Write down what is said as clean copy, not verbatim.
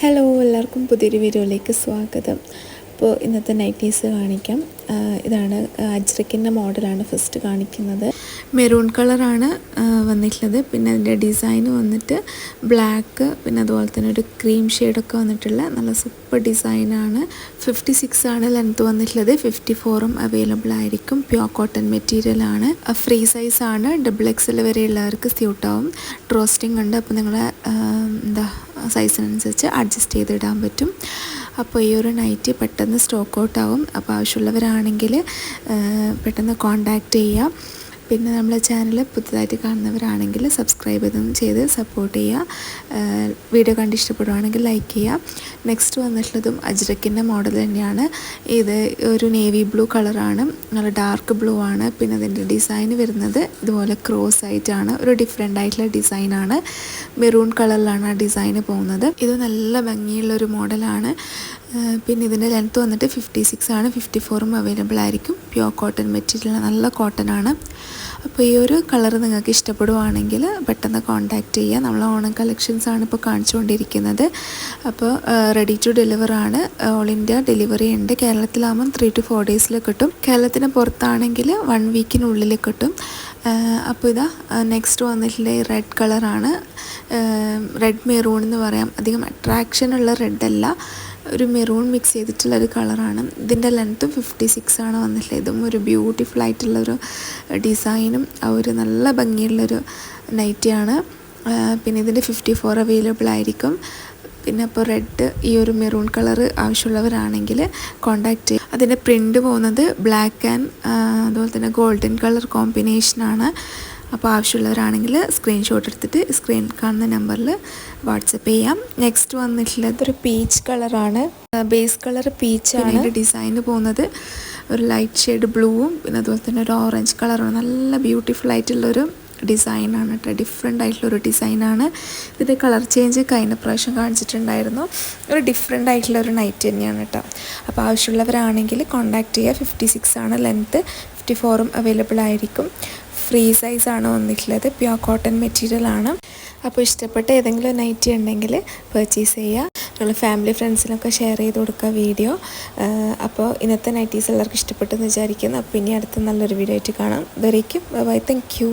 Hello, എല്ലാവർക്കും പുതിയൊരു വീഡിയോയിലേക്ക് സ്വാഗതം. അപ്പോൾ ഇന്നത്തെ നൈറ്റീസ് കാണിക്കാം. ഇതാണ് അജ്രക്കിൻ്റെ മോഡലാണ് ഫസ്റ്റ് കാണിക്കുന്നത്. മെറൂൺ കളറാണ് വന്നിട്ടുള്ളത്. പിന്നെ അതിൻ്റെ ഡിസൈൻ വന്നിട്ട് ബ്ലാക്ക്, പിന്നെ അതുപോലെ തന്നെ ഒരു ക്രീം ഷെയ്ഡൊക്കെ വന്നിട്ടുള്ള നല്ല സൂപ്പർ ഡിസൈനാണ്. 56 ആണ് ലെങ്ത്ത് വന്നിട്ടുള്ളത്. 54ഉം അവൈലബിൾ ആയിരിക്കും. പ്യോർ കോട്ടൺ മെറ്റീരിയലാണ്. ഫ്രീ സൈസാണ്. XXL വരെയുള്ളവർക്ക് സ്യൂട്ടാവും. ഡ്രോസ്റ്റിംഗ് ഉണ്ട്. അപ്പോൾ നിങ്ങളെ സൈസിനനുസരിച്ച് അഡ്ജസ്റ്റ് ചെയ്തിടാൻ പറ്റും. അപ്പോൾ ഈ ഒരു നൈറ്റി പെട്ടെന്ന് സ്റ്റോക്ക് ഔട്ട് ആവും. അപ്പോൾ ആവശ്യമുള്ളവരാണെങ്കിൽ പെട്ടെന്ന് കോൺടാക്റ്റ് ചെയ്യാം. പിന്നെ നമ്മളെ ചാനൽ പുതുതായിട്ട് കാണുന്നവരാണെങ്കിൽ സബ്സ്ക്രൈബ് ചെയ്ത് സപ്പോർട്ട് ചെയ്യുക. വീഡിയോ കണ്ട് ഇഷ്ടപ്പെടുവാണെങ്കിൽ ലൈക്ക് ചെയ്യുക. നെക്സ്റ്റ് വന്നിട്ടുള്ളതും അജ്രക്കിൻ്റെ മോഡൽ തന്നെയാണ്. ഇത് ഒരു നേവി ബ്ലൂ കളറാണ്, നല്ല ഡാർക്ക് ബ്ലൂ ആണ്. പിന്നെ അതിൻ്റെ ഡിസൈൻ വരുന്നത് ഇതുപോലെ ക്രോസ് ആയിട്ടാണ്. ഒരു ഡിഫറെൻ്റ് ആയിട്ടുള്ള ഡിസൈനാണ്. മെറൂൺ കളറിലാണ് ആ ഡിസൈന് പോകുന്നത്. ഇത് നല്ല ഭംഗിയുള്ളൊരു മോഡലാണ്. പിന്നെ ഇതിൻ്റെ ലെങ്ത്ത് വന്നിട്ട് 56 ആണ്. 54ഉം അവൈലബിൾ ആയിരിക്കും. പ്യോർ കോട്ടൺ മെറ്റീരിയൽ, നല്ല കോട്ടൺ ആണ്. അപ്പോൾ ഈ ഒരു കളർ നിങ്ങൾക്ക് ഇഷ്ടപ്പെടുവാണെങ്കിൽ പെട്ടെന്ന് കോൺടാക്റ്റ് ചെയ്യുക. നമ്മൾ ഓണം കളക്ഷൻസ് ആണ് ഇപ്പോൾ കാണിച്ചുകൊണ്ടിരിക്കുന്നത്. അപ്പോൾ റെഡി ടു ഡെലിവർ ആണ്. ഓൾ ഇന്ത്യ ഡെലിവറി ഉണ്ട്. കേരളത്തിലാകുമ്പം 3 to 4 ഡേയ്സിൽ കിട്ടും. കേരളത്തിന് പുറത്താണെങ്കിൽ 1 വീക്കിനുള്ളിൽ കിട്ടും. അപ്പോൾ ഇതാ നെക്സ്റ്റ് വന്നിട്ടുള്ള റെഡ് കളറാണ്. റെഡ് മെറൂൺ എന്ന് പറയാം. അധികം അട്രാക്ഷനുള്ള റെഡ് അല്ല, ഒരു മെറൂൺ മിക്സ് ചെയ്തിട്ടുള്ളൊരു കളറാണ്. ഇതിൻ്റെ ലെങ്ത്തും 56 ആണ് വന്നിട്ടുള്ളത്. ഇതും ഒരു ബ്യൂട്ടിഫുൾ ആയിട്ടുള്ളൊരു ഡിസൈനും ഒരു നല്ല ഭംഗിയുള്ളൊരു നൈറ്റിയാണ്. പിന്നെ ഇതിൻ്റെ 54 അവൈലബിൾ ആയിരിക്കും. പിന്നെ അപ്പോൾ റെഡ്, ഈ ഒരു മെറൂൺ കളർ ആവശ്യമുള്ളവരാണെങ്കിൽ കോൺടാക്റ്റ് ചെയ്യുക. അതിൻ്റെ പ്രിൻ്റ് പോകുന്നത് ബ്ലാക്ക് ആൻഡ് അതുപോലെ തന്നെ ഗോൾഡൻ കളർ കോമ്പിനേഷനാണ്. അപ്പോൾ ആവശ്യമുള്ളവരാണെങ്കിൽ സ്ക്രീൻഷോട്ട് എടുത്തിട്ട് സ്ക്രീൻ കാണുന്ന നമ്പറിൽ വാട്സപ്പ് ചെയ്യാം. നെക്സ്റ്റ് വന്നിട്ടുള്ളത് ഒരു പീച്ച് കളറാണ്. ബേസ് കളർ പീച്ചാണ്. അതിൻ്റെ ഡിസൈന് പോകുന്നത് ഒരു ലൈറ്റ് ഷെയ്ഡ് ബ്ലൂവും പിന്നെ അതുപോലെ തന്നെ ഒരു ഓറഞ്ച് കളറാണ്. നല്ല ബ്യൂട്ടിഫുൾ ആയിട്ടുള്ളൊരു ഡിസൈനാണ് കേട്ടോ. ഡിഫറെൻ്റ് ആയിട്ടുള്ളൊരു ഡിസൈനാണ്. ഇതിൻ്റെ കളർ ചേഞ്ച് കഴിഞ്ഞ പ്രാവശ്യം കാണിച്ചിട്ടുണ്ടായിരുന്നു. ഒരു ഡിഫറെൻ്റ് ആയിട്ടുള്ളൊരു നൈറ്റ് തന്നെയാണ് കേട്ടോ. അപ്പോൾ ആവശ്യമുള്ളവരാണെങ്കിൽ കോൺടാക്റ്റ് ചെയ്യുക. 56 ആണ് ലെങ്ത്ത്. 54ഉം അവൈലബിൾ ആയിരിക്കും. ഫ്രീ സൈസാണ് വന്നിട്ടുള്ളത്. പ്യോർ കോട്ടൺ മെറ്റീരിയലാണ്. അപ്പോൾ ഇഷ്ടപ്പെട്ട ഏതെങ്കിലും നൈറ്റി ഉണ്ടെങ്കിൽ പർച്ചേസ് ചെയ്യുക. നിങ്ങൾ ഫാമിലി ഫ്രണ്ട്സിനൊക്കെ ഷെയർ ചെയ്ത് കൊടുക്കുക വീഡിയോ. അപ്പോൾ ഇന്നത്തെ നൈറ്റീസ് എല്ലാവർക്കും ഇഷ്ടപ്പെട്ടെന്ന് വിചാരിക്കുന്നു. അപ്പോൾ ഇനി അടുത്ത നല്ലൊരു വീഡിയോ ആയിട്ട് കാണാം. ഇതുവരേക്കും ബൈ. Thank you.